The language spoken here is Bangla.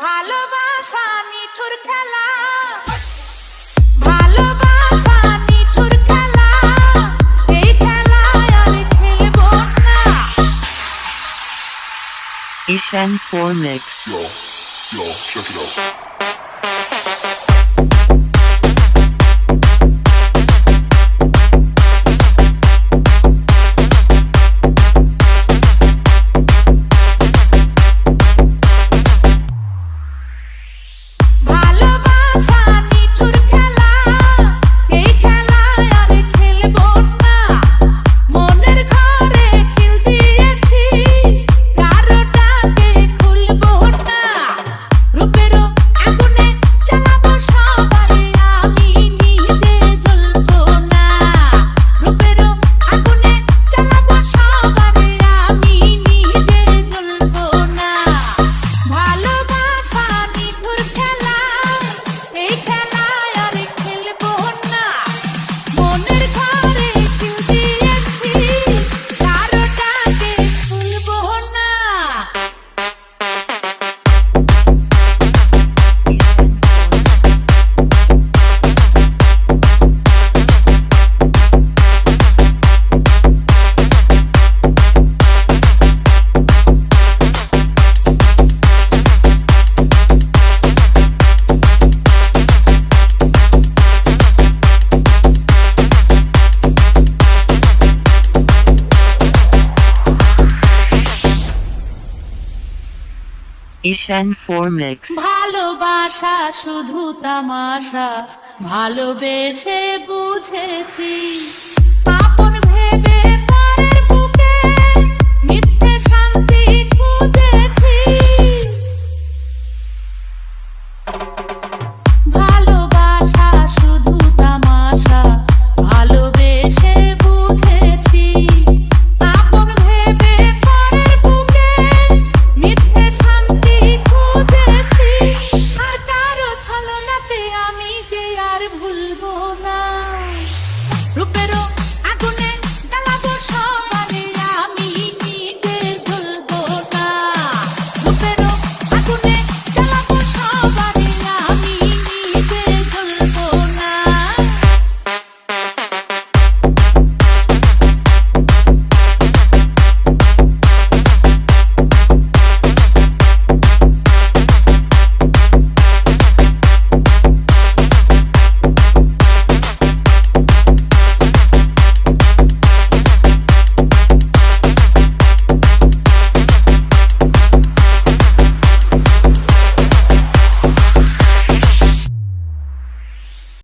ভালোবাসা নিঠুর খেলা, ভালোবাসা নিঠুর খেলা, এই খেলায় আর খেলবো না। Ishan 4 Mix. Yo, check it out. ভালোবাসা নিঠুর খেলা, এই খেলায় আর খেলবো না। মনের ঘরে খিল দিয়েছি, কারোটাকে খুলবো না। রূপেরও আগুনে জ্বালাবো সবাই, আমি নিজে জ্বলবো না। রূপেরও আগুনে জ্বালাবো সবাই, আমি নিজে জ্বলবো না। ভালোবাসা নিঠুর খেলা, এই খেলায় আর খেলবো না। মনের ঘরে খিল দিয়েছি, কারোটাকে খুলবো না। Ishan 4 Mix. ভালোবাসা শুধু তামাশা, ভালোবেসে বুঝেছি।